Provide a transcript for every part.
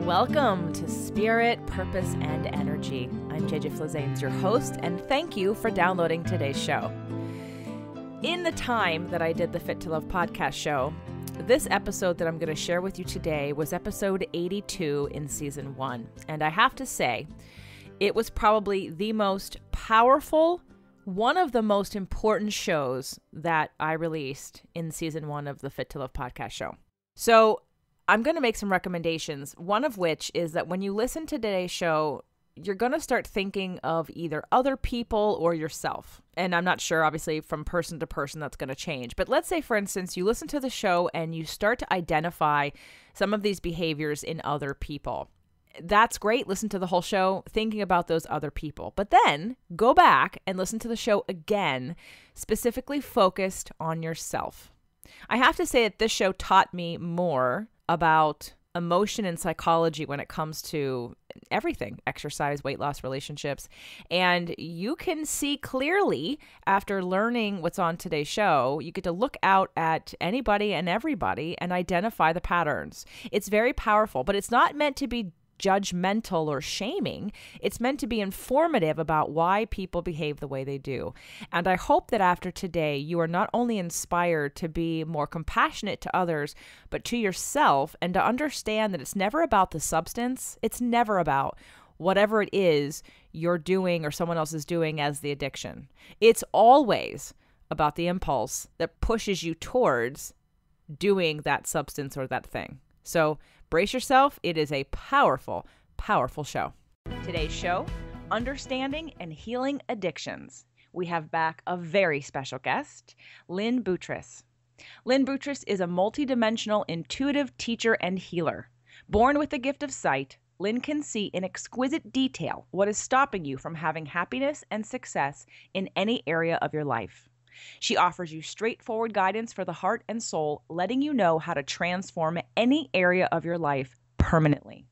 Welcome to Spirit, Purpose, and Energy. I'm JJ Flazanes, your host, and thank you for downloading today's show. In the time that I did the Fit to Love podcast show, this episode that I'm going to share with you today was episode 82 in season 1. And I have to say, it was probably the most powerful, one of the most important shows that I released in season 1 of the Fit to Love podcast show. So I'm going to make some recommendations, one of which is that when you listen to today's show, you're going to start thinking of either other people or yourself. And I'm not sure, obviously, from person to person that's going to change. But let's say, for instance, you listen to the show and you start to identify some of these behaviors in other people. That's great. Listen to the whole show thinking about those other people. But then go back and listen to the show again, specifically focused on yourself. I have to say that this show taught me more about emotion and psychology when it comes to everything, exercise, weight loss, relationships. And you can see clearly after learning what's on today's show, you get to look out at anybody and everybody and identify the patterns. It's very powerful, but it's not meant to be judgmental or shaming. It's meant to be informative about why people behave the way they do. And I hope that after today, you are not only inspired to be more compassionate to others, but to yourself, and to understand that it's never about the substance. It's never about whatever it is you're doing or someone else is doing as the addiction. It's always about the impulse that pushes you towards doing that substance or that thing. So brace yourself. It is a powerful, powerful show. Today's show, Understanding and Healing Addictions. We have back a very special guest, Lynn Boutrous. Lynn Boutrous is a multidimensional intuitive teacher and healer. Born with the gift of sight, Lynn can see in exquisite detail what is stopping you from having happiness and success in any area of your life. She offers you straightforward guidance for the heart and soul, letting you know how to transform any area of your life permanently.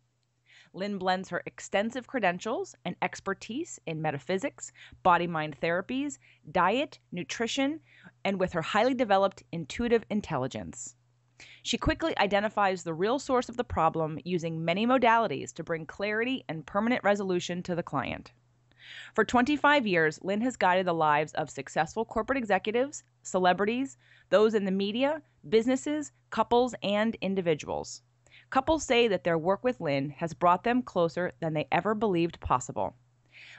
Lynn blends her extensive credentials and expertise in metaphysics, body-mind therapies, diet, nutrition, and with her highly developed intuitive intelligence. She quickly identifies the real source of the problem using many modalities to bring clarity and permanent resolution to the client. For 25 years, Lynn has guided the lives of successful corporate executives, celebrities, those in the media, businesses, couples, and individuals. Couples say that their work with Lynn has brought them closer than they ever believed possible.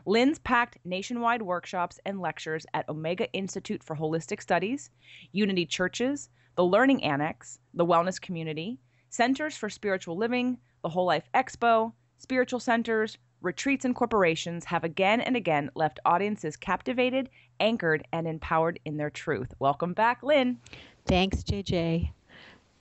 Lynn's packed nationwide workshops and lectures at Omega Institute for Holistic Studies, Unity Churches, the Learning Annex, the Wellness Community, Centers for Spiritual Living, the Whole Life Expo, spiritual centers, retreats, and corporations have again and again left audiences captivated, anchored, and empowered in their truth. Welcome back, Lynn. Thanks, JJ.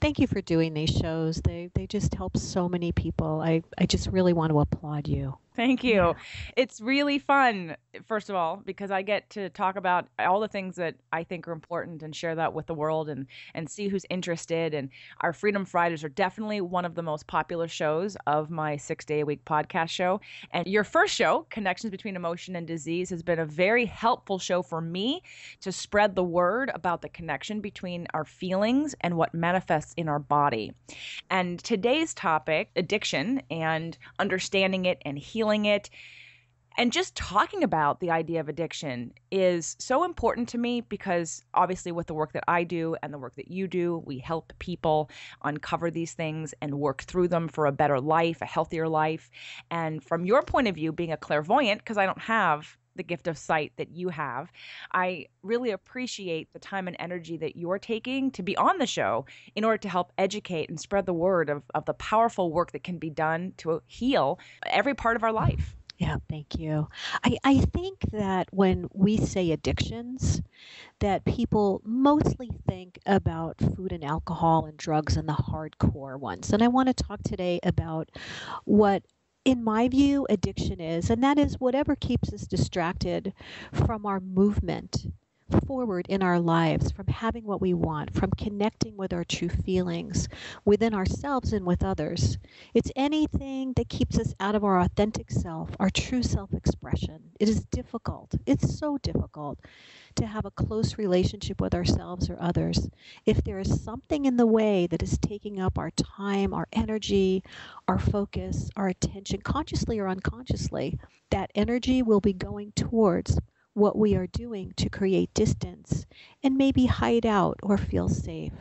Thank you for doing these shows. They just help so many people. I just really want to applaud you. Thank you. Yeah. It's really fun, first of all, because I get to talk about all the things that I think are important and share that with the world and see who's interested. And our Freedom Fridays are definitely one of the most popular shows of my 6-day-a-week podcast show. And your first show, Connections Between Emotion and Disease, has been a very helpful show for me to spread the word about the connection between our feelings and what manifests in our body. And today's topic, addiction and understanding it and healing it, and just talking about the idea of addiction is so important to me because obviously with the work that I do and the work that you do, we help people uncover these things and work through them for a better life, a healthier life. And from your point of view, being a clairvoyant, because I don't have the gift of sight that you have, I really appreciate the time and energy that you're taking to be on the show in order to help educate and spread the word of the powerful work that can be done to heal every part of our life. Yeah, thank you. I think that when we say addictions, that people mostly think about food and alcohol and drugs and the hardcore ones. And I want to talk today about what, in my view, addiction is, and that is whatever keeps us distracted from our movement, forward in our lives, from having what we want, from connecting with our true feelings within ourselves and with others. It's anything that keeps us out of our authentic self, our true self expression. It is difficult. It's so difficult to have a close relationship with ourselves or others if there is something in the way that is taking up our time, our energy, our focus, our attention, consciously or unconsciously. That energy will be going towards what we are doing to create distance and maybe hide out or feel safe.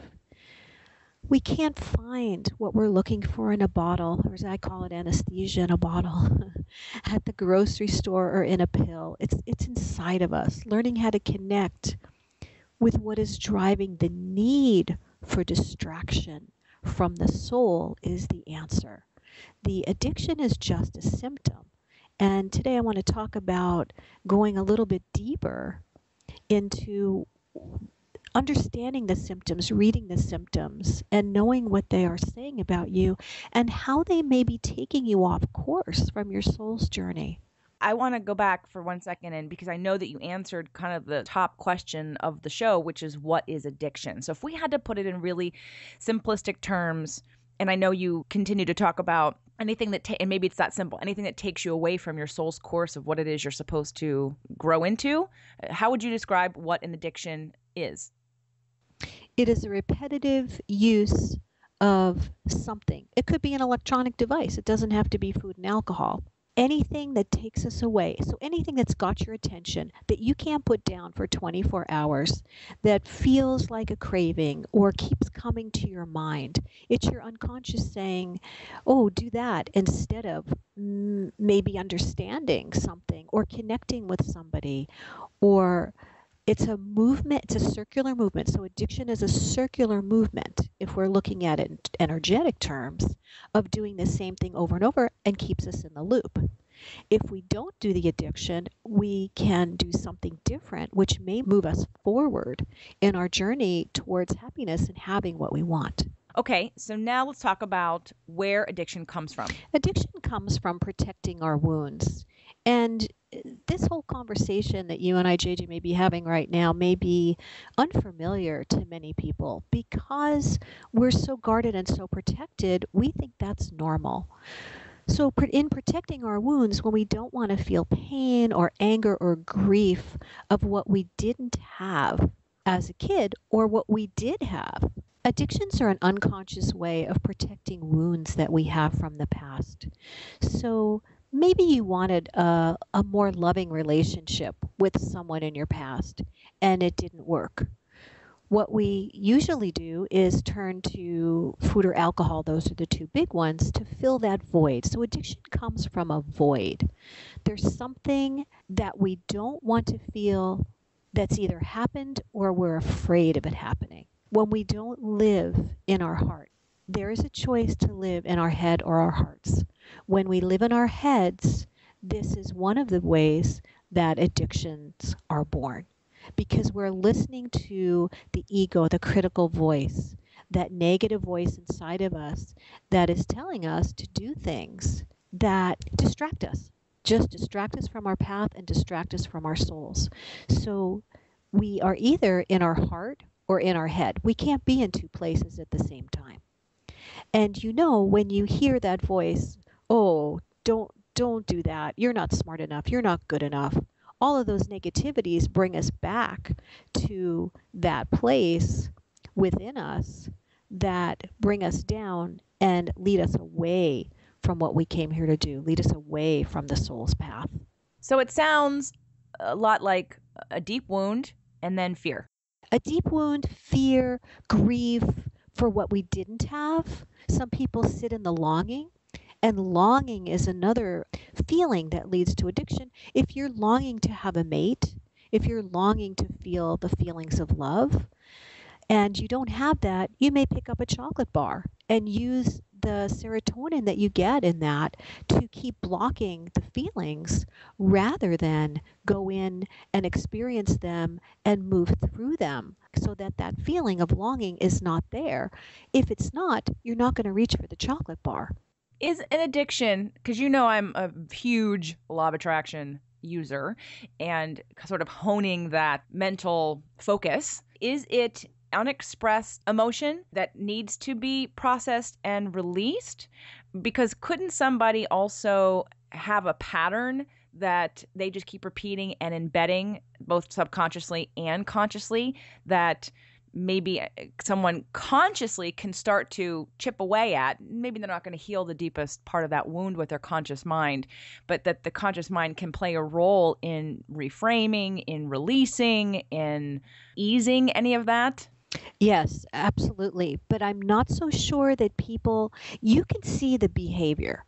We can't find what we're looking for in a bottle, or as I call it, anesthesia in a bottle, at the grocery store or in a pill. It's inside of us. Learning how to connect with what is driving the need for distraction from the soul is the answer. The addiction is just a symptom. And today I want to talk about going a little bit deeper into understanding the symptoms, reading the symptoms, and knowing what they are saying about you and how they may be taking you off course from your soul's journey. I want to go back for 1 second, and because I know that you answered kind of the top question of the show, which is what is addiction? So if we had to put it in really simplistic terms, and I know you continue to talk about anything that, and maybe it's that simple, anything that takes you away from your soul's course of what it is you're supposed to grow into, how would you describe what an addiction is? It is a repetitive use of something. It could be an electronic device. It doesn't have to be food and alcohol. Anything that takes us away. So anything that's got your attention that you can't put down for 24 hours, that feels like a craving or keeps coming to your mind. It's your unconscious saying, oh, do that, instead of maybe understanding something or connecting with somebody. Or it's a movement, it's a circular movement. So addiction is a circular movement, if we're looking at it in energetic terms, of doing the same thing over and over and keeps us in the loop. If we don't do the addiction, we can do something different, which may move us forward in our journey towards happiness and having what we want. Okay, so now let's talk about where addiction comes from. Addiction comes from protecting our wounds. And this whole conversation that you and I, JJ, may be having right now may be unfamiliar to many people because we're so guarded and so protected, we think that's normal. So in protecting our wounds, when we don't want to feel pain or anger or grief of what we didn't have as a kid or what we did have, addictions are an unconscious way of protecting wounds that we have from the past. So maybe you wanted a more loving relationship with someone in your past and it didn't work. What we usually do is turn to food or alcohol, those are the two big ones, to fill that void. So addiction comes from a void. There's something that we don't want to feel that's either happened or we're afraid of it happening. When we don't live in our heart, there is a choice to live in our head or our hearts. When we live in our heads, this is one of the ways that addictions are born. Because we're listening to the ego, the critical voice, that negative voice inside of us that is telling us to do things that distract us, just distract us from our path and distract us from our souls. So we are either in our heart or in our head. We can't be in two places at the same time. And you know, when you hear that voice, oh, don't do that. You're not smart enough. You're not good enough. All of those negativities bring us back to that place within us that bring us down and lead us away from what we came here to do, lead us away from the soul's path. So it sounds a lot like a deep wound and then fear. A deep wound, fear, grief for what we didn't have. Some people sit in the longing. And longing is another feeling that leads to addiction. If you're longing to have a mate, if you're longing to feel the feelings of love, and you don't have that, you may pick up a chocolate bar and use the serotonin that you get in that to keep blocking the feelings rather than go in and experience them and move through them so that that feeling of longing is not there. If it's not, you're not going to reach for the chocolate bar. Is an addiction, because you know I'm a huge law of attraction user and sort of honing that mental focus? Is it unexpressed emotion that needs to be processed and released? Because couldn't somebody also have a pattern that they just keep repeating and embedding both subconsciously and consciously, that maybe someone consciously can start to chip away at? Maybe they're not going to heal the deepest part of that wound with their conscious mind, but that the conscious mind can play a role in reframing, in releasing, in easing any of that? Yes, absolutely. But I'm not so sure that you can see the behavior.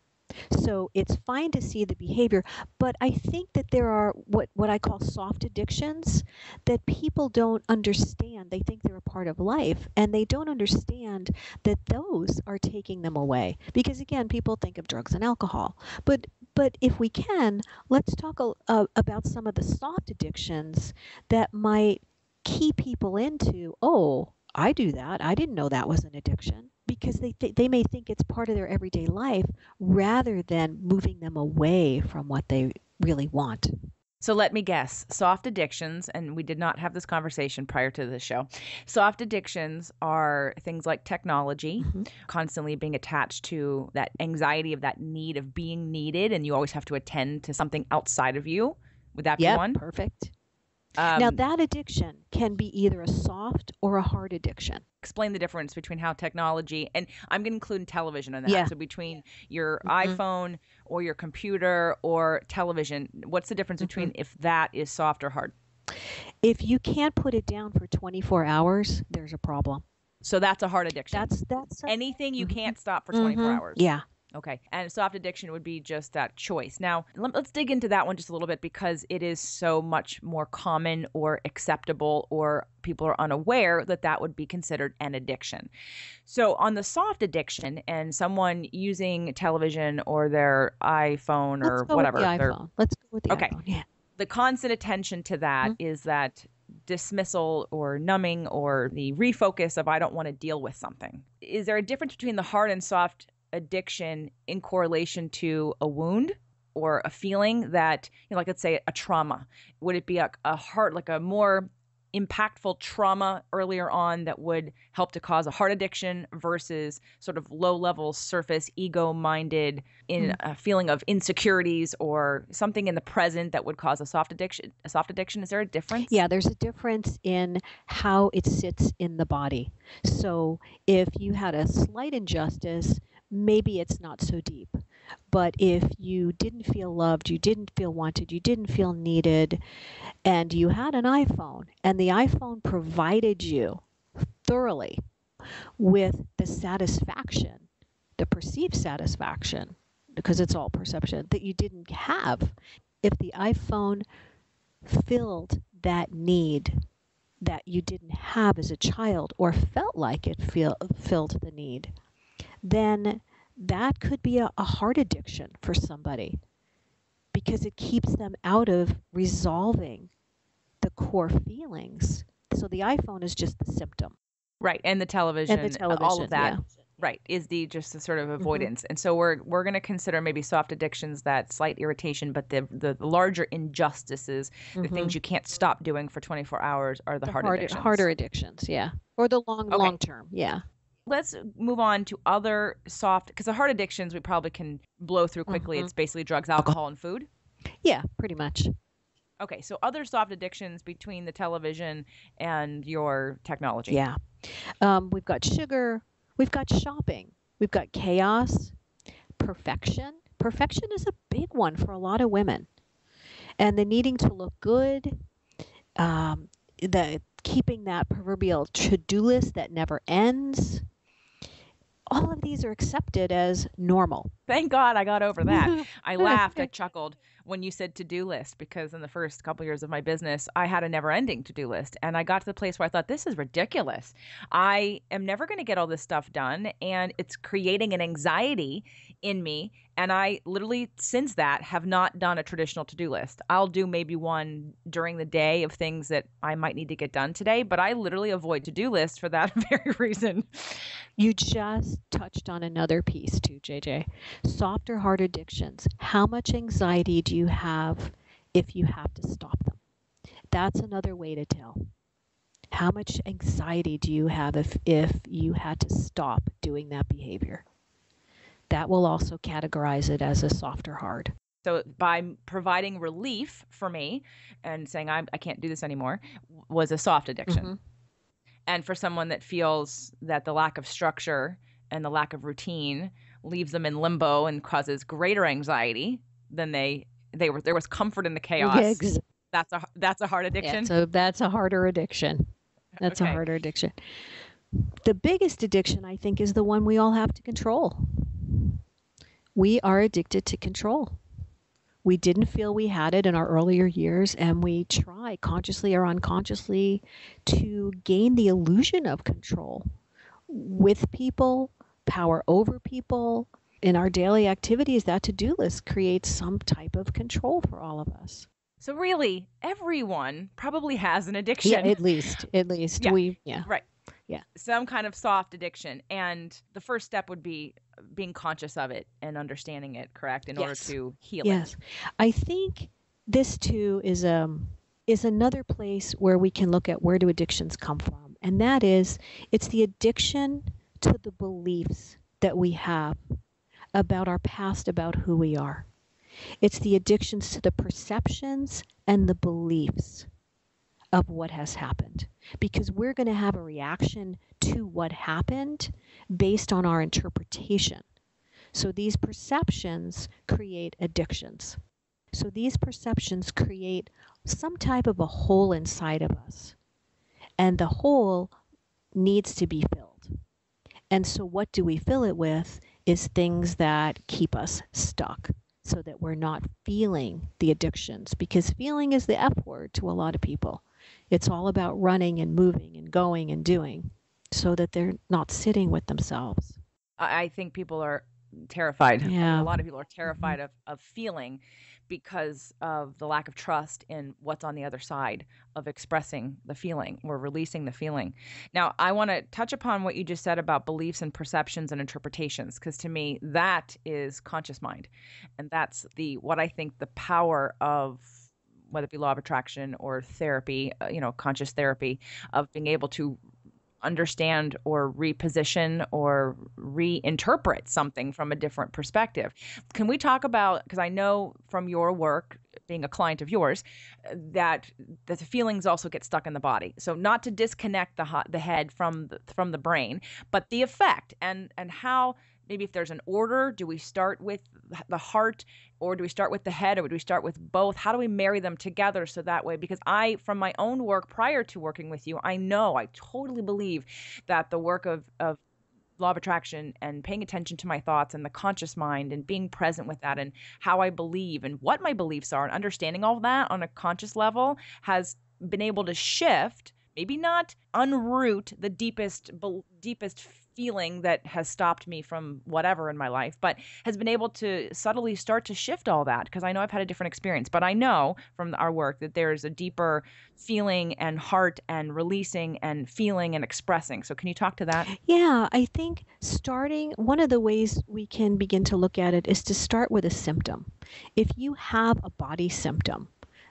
So it's fine to see the behavior, but I think that there are what I call soft addictions that people don't understand. They think they're a part of life, and they don't understand that those are taking them away. Because again, people think of drugs and alcohol. But if we can, let's talk about some of the soft addictions that might key people into, oh, I do that. I didn't know that was an addiction, because they may think it's part of their everyday life rather than moving them away from what they really want. So let me guess, soft addictions, and we did not have this conversation prior to this show. Soft addictions are things like technology, constantly being attached to that anxiety of that need of being needed, and you always have to attend to something outside of you. Would that be one? Perfect. Now, that addiction can be either a soft or a hard addiction. Explain the difference between how technology, and I'm going to include television in that. Yeah. So between your iPhone or your computer or television, what's the difference between if that is soft or hard? If you can't put it down for 24 hours, there's a problem. So that's a hard addiction. That's anything you can't stop for 24 hours. Yeah. Okay. And soft addiction would be just that choice. Now, let's dig into that one just a little bit, because it is so much more common or acceptable, or people are unaware that that would be considered an addiction. So on the soft addiction, and someone using television or their iPhone or whatever. Let's go with the iPhone. Yeah. The constant attention to that is that dismissal or numbing or the refocus of, I don't want to deal with something. Is there a difference between the hard and soft addiction in correlation to a wound or a feeling that, like let's say a trauma? Would it be a heart, like a more impactful trauma earlier on that would help to cause a heart addiction, versus sort of low level surface ego-minded in a feeling of insecurities or something in the present that would cause a soft addiction? Is there a difference? Yeah, there's a difference in how it sits in the body. So if you had a slight injustice, maybe it's not so deep. But if you didn't feel loved, you didn't feel wanted, you didn't feel needed, and you had an iPhone, and the iPhone provided you thoroughly with the satisfaction, the perceived satisfaction, because it's all perception, that you didn't have. If the iPhone filled that need that you didn't have as a child, or felt like it filled the need, then that could be a heart addiction for somebody, because it keeps them out of resolving the core feelings. So the iPhone is just the symptom. Right. And the television, all of that. Yeah. Right. Is just the sort of avoidance. And so we're going to consider maybe soft addictions, that slight irritation, but the larger injustices, the things you can't stop doing for 24 hours are the addictions. Harder addictions, yeah. Or the long term, yeah. Let's move on to other soft, because the hard addictions we probably can blow through quickly. It's basically drugs, alcohol, and food. Yeah, pretty much. Okay, so other soft addictions between the television and your technology. Yeah. We've got sugar, we've got shopping, we've got chaos, perfection. Perfection is a big one for a lot of women. And the needing to look good, the keeping that proverbial to-do list that never ends. All of these are accepted as normal. Thank God I got over that. I laughed, I chuckled when you said to-do list, because in the first couple years of my business, I had a never-ending to-do list. And I got to the place where I thought, this is ridiculous. I am never going to get all this stuff done. And it's creating an anxiety in me. And I literally, since that, have not done a traditional to-do list. I'll do maybe one during the day of things that I might need to get done today, but I literally avoid to-do lists for that very reason. You just touched on another piece too, JJ. Soft or hard addictions. How much anxiety do you have if you have to stop them. That's another way to tell. How much anxiety do you have if you had to stop doing that behavior? That will also categorize it as a soft or hard. So by providing relief for me and saying I can't do this anymore was a soft addiction. Mm-hmm. And for someone that feels that the lack of structure and the lack of routine leaves them in limbo and causes greater anxiety than there was comfort in the chaos. That's a hard addiction. Yeah, so that's a harder addiction. That's Okay. a harder addiction. The biggest addiction, I think, is the one we all have to control. We are addicted to control. We didn't feel we had it in our earlier years, and we try consciously or unconsciously to gain the illusion of control with people, power over people. In our daily activities, that to-do list creates some type of control for all of us. So really, everyone probably has an addiction. Yeah, at least. Yeah. Right. Yeah. Some kind of soft addiction. And the first step would be being conscious of it and understanding it, correct, in order to heal it. Yes. I think this too is another place where we can look at where do addictions come from. And that is, it's the addiction to the beliefs that we have about our past, about who we are. It's the addictions to the perceptions and the beliefs of what has happened, because we're going to have a reaction to what happened based on our interpretation. So these perceptions create addictions. So these perceptions create some type of a hole inside of us, and the hole needs to be filled. And so what do we fill it with is things that keep us stuck, so that we're not feeling the addictions, because feeling is the F word to a lot of people. It's all about running and moving and going and doing, so that they're not sitting with themselves. I think people are terrified. Yeah. A lot of people are terrified of feeling because of the lack of trust in what's on the other side of expressing the feeling or releasing the feeling. Now, I want to touch upon what you just said about beliefs and perceptions and interpretations, because to me, that is conscious mind. And that's what I think the power of, whether it be law of attraction or therapy, conscious therapy, of being able to understand or reposition or reinterpret something from a different perspective. Can we talk about, because I know from your work, being a client of yours, that the feelings also get stuck in the body. So not to disconnect the head from the brain, but the effect and how, maybe if there's an order, do we start with the heart, or do we start with the head, or do we start with both? How do we marry them together so that way? Because from my own work prior to working with you, I totally believe that the work of law of attraction and paying attention to my thoughts and the conscious mind and being present with that and how I believe and what my beliefs are and understanding all that on a conscious level has been able to shift, maybe not unroot the deepest feeling that has stopped me from whatever in my life, but has been able to subtly start to shift all that, because I know I've had a different experience. But I know from our work that there's a deeper feeling and heart and releasing and feeling and expressing. So can you talk to that? Yeah, I think one of the ways we can begin to look at it is to start with a symptom. If you have a body symptom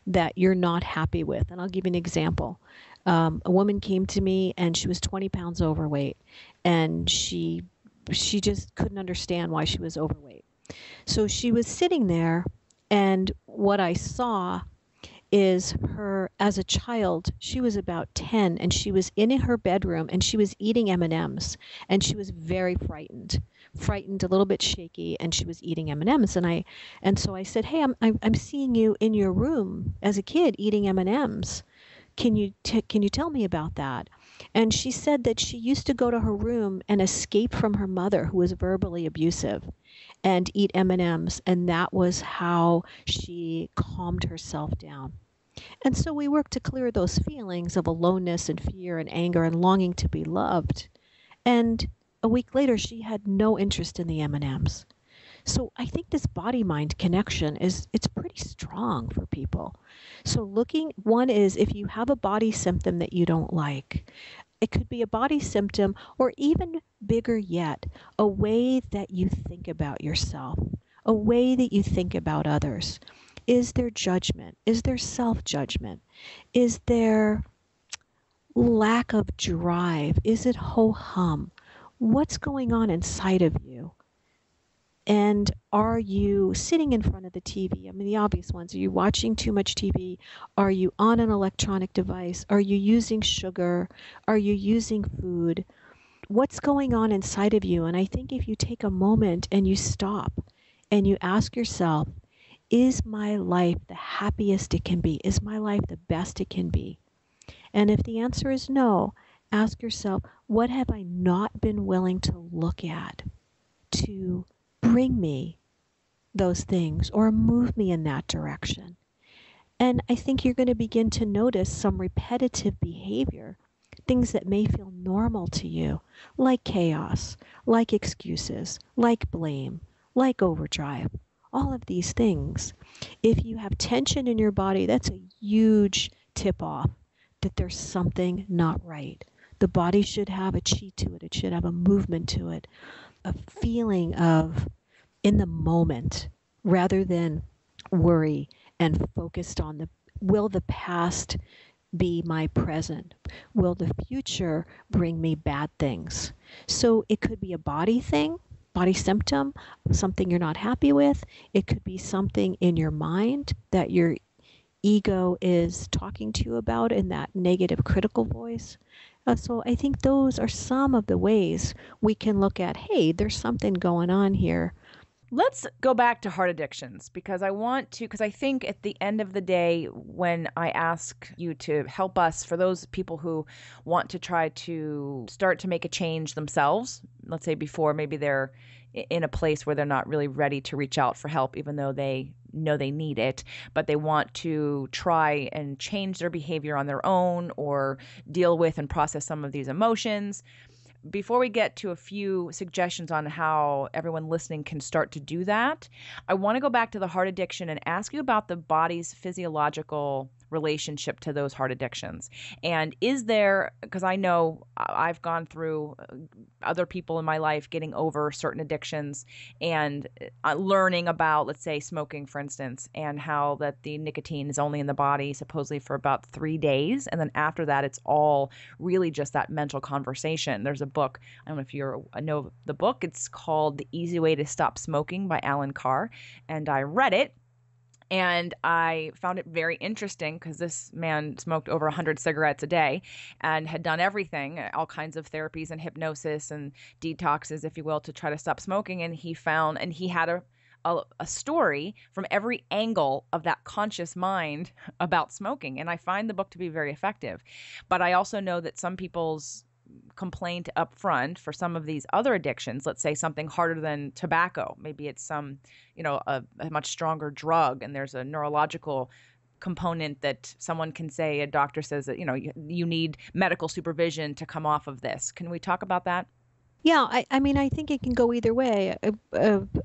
that you're not happy with, and I'll give you an example. A woman came to me and she was 20 pounds overweight, and she just couldn't understand why she was overweight. So she was sitting there, and what I saw is her as a child. She was about 10, and she was in her bedroom, and she was eating M&Ms, and she was very frightened, a little bit shaky, and she was eating M&Ms. And so I said, "Hey, I'm seeing you in your room as a kid eating M&Ms. Can you tell me about that?" And she said that she used to go to her room and escape from her mother, who was verbally abusive, and eat M&Ms, and that was how she calmed herself down. And so we worked to clear those feelings of aloneness and fear and anger and longing to be loved. And a week later, she had no interest in the M&Ms. So I think this body-mind connection it's pretty strong for people. So one is, if you have a body symptom that you don't like, it could be a body symptom, or even bigger yet, a way that you think about yourself, a way that you think about others. Is there judgment? Is there self-judgment? Is there lack of drive? Is it ho-hum? What's going on inside of you? And are you sitting in front of the TV? I mean, the obvious ones. Are you watching too much TV? Are you on an electronic device? Are you using sugar? Are you using food? What's going on inside of you? And I think if you take a moment and you stop and you ask yourself, is my life the happiest it can be? Is my life the best it can be? And if the answer is no, ask yourself, what have I not been willing to look at to bring me those things or move me in that direction? And I think you're going to begin to notice some repetitive behavior, things that may feel normal to you, like chaos, like excuses, like blame, like overdrive, all of these things. If you have tension in your body, that's a huge tip off that there's something not right. The body should have a chi to it. It should have a movement to it, a feeling of in the moment rather than worry and focused on will the past be my present? Will the future bring me bad things? So it could be a body thing, body symptom, something you're not happy with. It could be something in your mind that your ego is talking to you about in that negative critical voice. So I think those are some of the ways we can look at, hey, there's something going on here. Let's go back to heart addictions because I think at the end of the day, when I ask you to help us, for those people who want to try to start to make a change themselves, let's say before maybe they're in a place where they're not really ready to reach out for help, even though they know they need it, but they want to try and change their behavior on their own or deal with and process some of these emotions. Before we get to a few suggestions on how everyone listening can start to do that, I want to go back to the heart addiction and ask you about the body's physiological relationship to those heart addictions. And is there, because I know I've gone through other people in my life getting over certain addictions and learning about, let's say, smoking, for instance, and how that the nicotine is only in the body supposedly for about 3 days. And then after that, it's all really just that mental conversation. There's a book, I don't know if you know the book, it's called The Easy Way to Stop Smoking by Alan Carr. And I read it. And I found it very interesting because this man smoked over 100 cigarettes a day and had done everything, all kinds of therapies and hypnosis and detoxes, if you will, to try to stop smoking. And he had a story from every angle of that conscious mind about smoking. And I find the book to be very effective. But I also know that some people's complaint up front for some of these other addictions, let's say something harder than tobacco, maybe it's some, a much stronger drug, and there's a neurological component that someone can say, a doctor says that, you need medical supervision to come off of this. Can we talk about that? Yeah, I mean, I think it can go either way.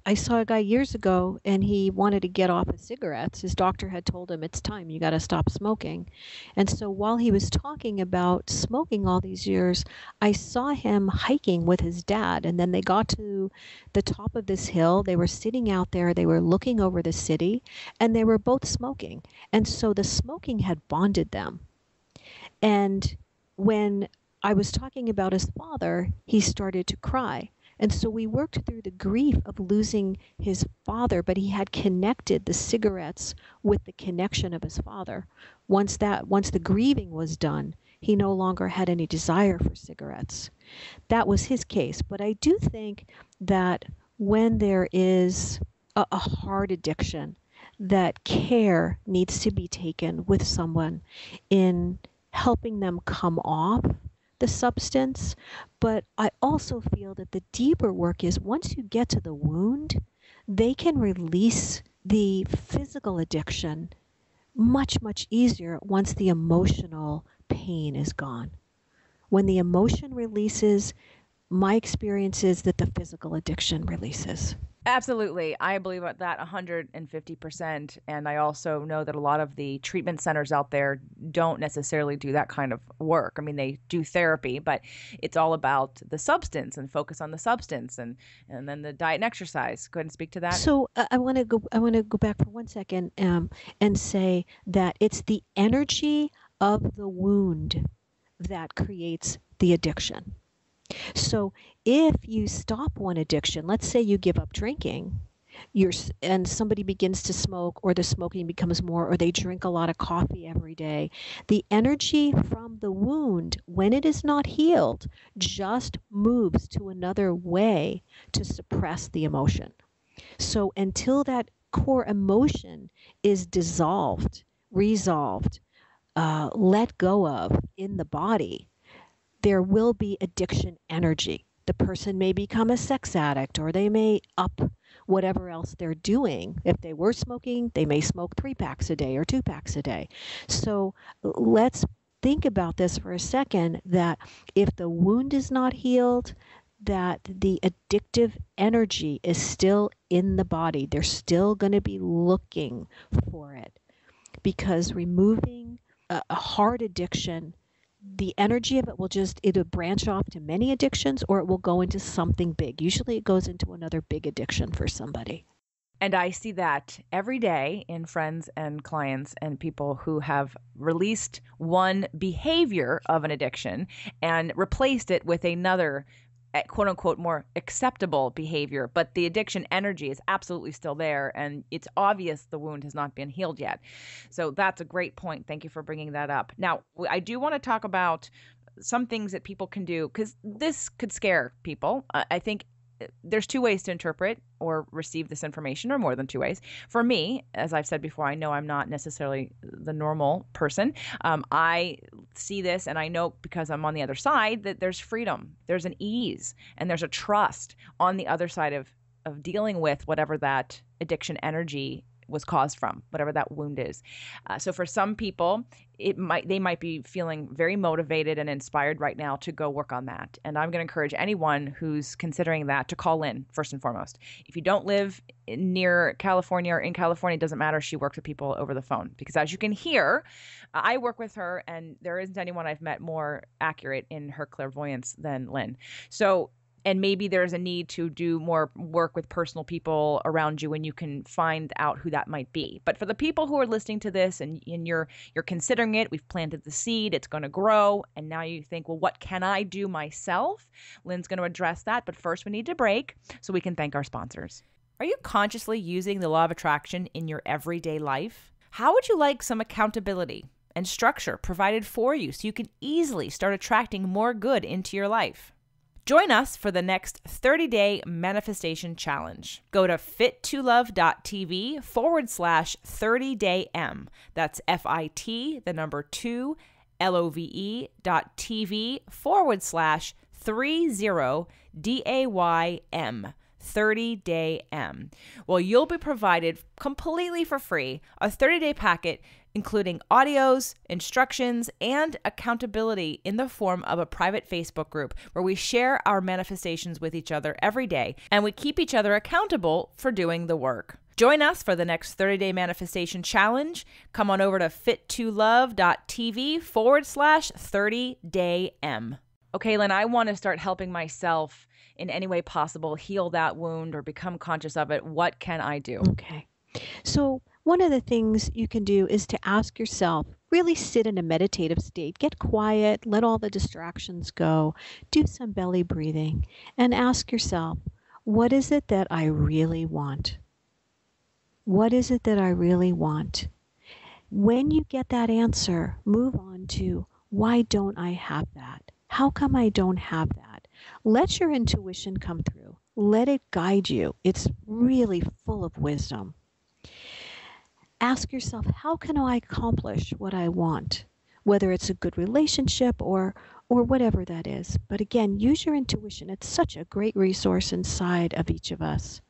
I saw a guy years ago, and he wanted to get off of cigarettes. His doctor had told him, it's time, you got to stop smoking. And so while he was talking about smoking all these years, I saw him hiking with his dad. And then they got to the top of this hill. They were sitting out there. They were looking over the city, and they were both smoking. And so the smoking had bonded them. And when I was talking about his father, he started to cry. And so we worked through the grief of losing his father, but he had connected the cigarettes with the connection of his father. Once the grieving was done, he no longer had any desire for cigarettes. That was his case. But I do think that when there is a hard addiction, that care needs to be taken with someone in helping them come off the substance. But I also feel that the deeper work is once you get to the wound, they can release the physical addiction much, much easier once the emotional pain is gone. When the emotion releases, my experience is that the physical addiction releases. Absolutely. I believe that 150%. And I also know that a lot of the treatment centers out there don't necessarily do that kind of work. I mean, they do therapy, but it's all about the substance and focus on the substance and then the diet and exercise. Go ahead and speak to that. So I want to go. I want to go back for 1 second, and say that it's the energy of the wound that creates the addiction. So if you stop one addiction, let's say you give up drinking, and somebody begins to smoke, or the smoking becomes more, or they drink a lot of coffee every day, the energy from the wound, when it is not healed, just moves to another way to suppress the emotion. So until that core emotion is dissolved, resolved, let go of in the body, there will be addiction energy. The person may become a sex addict, or they may up whatever else they're doing. If they were smoking, they may smoke 3 packs a day or 2 packs a day. So let's think about this for a second, that if the wound is not healed, that the addictive energy is still in the body. They're still going to be looking for it, because removing a hard addiction, the energy of it will just either branch off to many addictions, or it will go into something big. Usually it goes into another big addiction for somebody. And I see that every day in friends and clients and people who have released one behavior of an addiction and replaced it with another, quote unquote, more acceptable behavior. But the addiction energy is absolutely still there. And it's obvious the wound has not been healed yet. So that's a great point. Thank you for bringing that up. Now, I do want to talk about some things that people can do, because this could scare people. I think there's two ways to interpret or receive this information, or more than two ways. For me, as I've said before, I know I'm not necessarily the normal person. I see this, and I know, because I'm on the other side, that there's freedom, there's an ease, and there's a trust on the other side of dealing with whatever that addiction energy was caused from, whatever that wound is. So for some people, they might be feeling very motivated and inspired right now to go work on that. And I'm going to encourage anyone who's considering that to call Lynn first and foremost. If you don't live near California or in California, it doesn't matter. She works with people over the phone, because as you can hear, I work with her, and there isn't anyone I've met more accurate in her clairvoyance than Lynn. So, and maybe there's a need to do more work with personal people around you, and you can find out who that might be. But for the people who are listening to this and you're considering it, we've planted the seed, it's going to grow, and now you think, well, what can I do myself? Lynn's going to address that. But first, we need to break so we can thank our sponsors. Are you consciously using the law of attraction in your everyday life? How would you like some accountability and structure provided for you so you can easily start attracting more good into your life? Join us for the next 30-day manifestation challenge. Go to fit2love.tv/30daym. That's FIT, the number 2, LOVE.tv/30DAYM. 30-day M. Well, you'll be provided completely for free a 30-day packet including audios, instructions, and accountability in the form of a private Facebook group where we share our manifestations with each other every day, and we keep each other accountable for doing the work. Join us for the next 30-day manifestation challenge. Come on over to fit2love.tv/30daym. Okay, Lynn, I want to start helping myself in any way possible, heal that wound or become conscious of it. What can I do? Okay. So one of the things you can do is to ask yourself, really sit in a meditative state, get quiet, let all the distractions go, do some belly breathing, and ask yourself, what is it that I really want? What is it that I really want? When you get that answer, move on to, why don't I have that? How come I don't have that? Let your intuition come through. Let it guide you. It's really full of wisdom. Ask yourself, how can I accomplish what I want? Whether it's a good relationship or whatever that is. But again, use your intuition. It's such a great resource inside of each of us.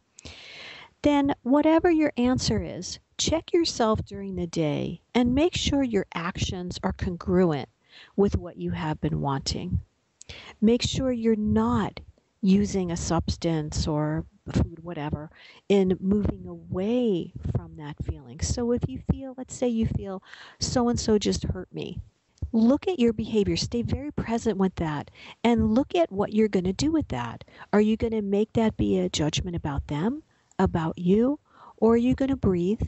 Then whatever your answer is, check yourself during the day and make sure your actions are congruent with what you have been wanting. Make sure you're not using a substance or food, whatever, in moving away from that feeling. So if you feel, let's say you feel so-and-so just hurt me, look at your behavior, stay very present with that, and look at what you're going to do with that. Are you going to make that be a judgment about them, about you, or are you going to breathe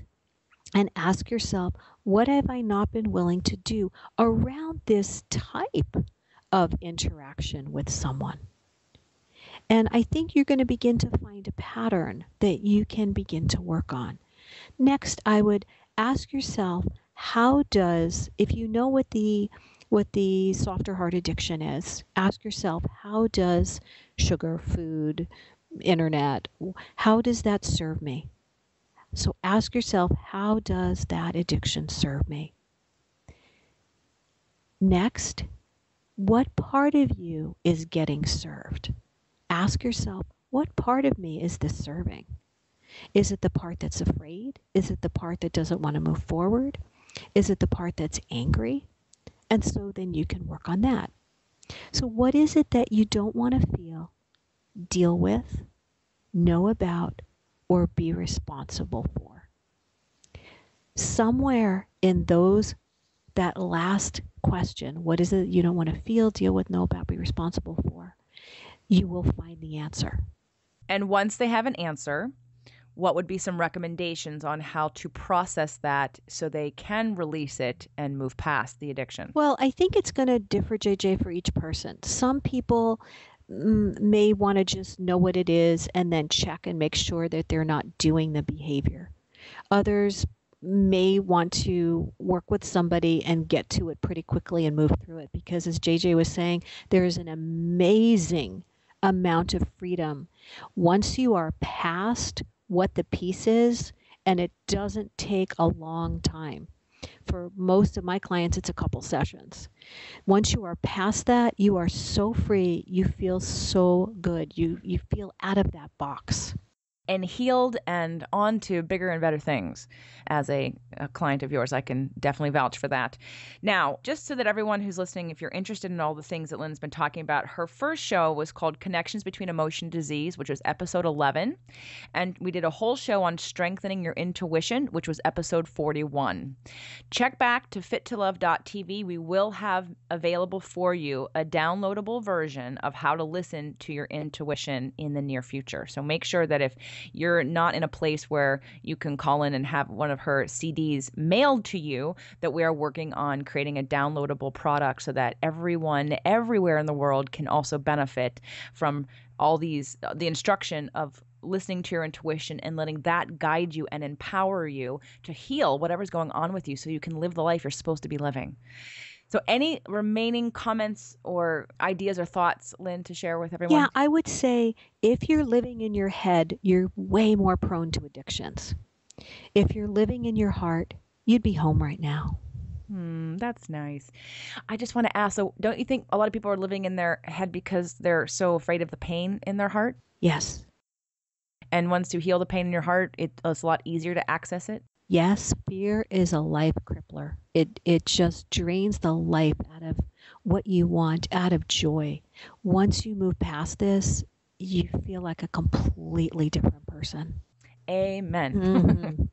and ask yourself, what have I not been willing to do around this type of interaction with someone? And I think you're going to begin to find a pattern that you can begin to work on. Next, I would ask yourself, if you know what the softer heart addiction is, ask yourself, how does sugar, food, internet, how does that serve me? So ask yourself, how does that addiction serve me? Next, what part of you is getting served? Ask yourself, what part of me is this serving? Is it the part that's afraid? Is it the part that doesn't want to move forward? Is it the part that's angry? And so then you can work on that. So what is it that you don't want to feel, deal with, know about, or be responsible for? Somewhere in that last question, what is it you don't want to feel, deal with, know about, be responsible for, you will find the answer. And once they have an answer, what would be some recommendations on how to process that so they can release it and move past the addiction? Well, I think it's going to differ, JJ, for each person. Some people may want to just know what it is and then check and make sure that they're not doing the behavior. Others may want to work with somebody and get to it pretty quickly and move through it, because as JJ was saying, there is an amazing amount of freedom once you are past what the piece is, and it doesn't take a long time. For most of my clients, it's a couple sessions. Once you are past that, you are so free. You feel so good. You feel out of that box. And healed and on to bigger and better things. As a client of yours, I can definitely vouch for that. Now, just so that everyone who's listening, if you're interested in all the things that Lynn's been talking about, her first show was called Connections Between Emotion and Disease, which was episode 11. And we did a whole show on strengthening your intuition, which was episode 41. Check back to fittolove.tv. We will have available for you a downloadable version of how to listen to your intuition in the near future. So make sure that if you're not in a place where you can call in and have one of her CDs mailed to you, that we are working on creating a downloadable product so that everyone everywhere in the world can also benefit from all the instruction of listening to your intuition and letting that guide you and empower you to heal whatever's going on with you so you can live the life you're supposed to be living. So any remaining comments or ideas or thoughts, Lynn, to share with everyone? Yeah, I would say if you're living in your head, you're way more prone to addictions. If you're living in your heart, you'd be home right now. That's nice. I just want to ask, so don't you think a lot of people are living in their head because they're so afraid of the pain in their heart? Yes. And once you heal the pain in your heart, it's a lot easier to access it? Yes, fear is a life crippler. It just drains the life out of what you want, out of joy. Once you move past this, you feel like a completely different person. Amen. Mm-hmm.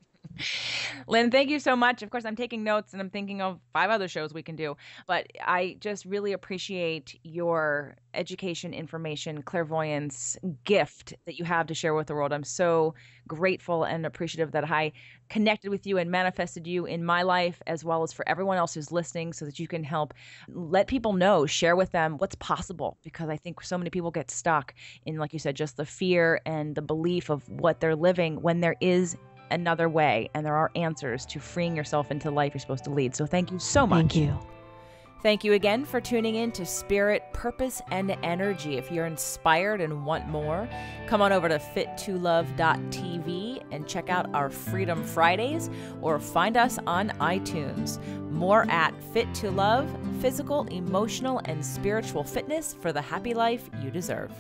Lynn, thank you so much. Of course, I'm taking notes and I'm thinking of 5 other shows we can do, but I just really appreciate your education, information, clairvoyance gift that you have to share with the world. I'm so grateful and appreciative that I connected with you and manifested you in my life, as well as for everyone else who's listening, so that you can help let people know, share with them what's possible, because I think so many people get stuck in, like you said, just the fear and the belief of what they're living when there is another way and there are answers to freeing yourself into the life you're supposed to lead. So thank you so much. Thank you. Thank you again for tuning in to Spirit, Purpose, and Energy. If you're inspired and want more, come on over to fittolove.tv and check out our Freedom Fridays, or find us on iTunes. More at Fit to Love, physical, emotional, and spiritual fitness for the happy life you deserve.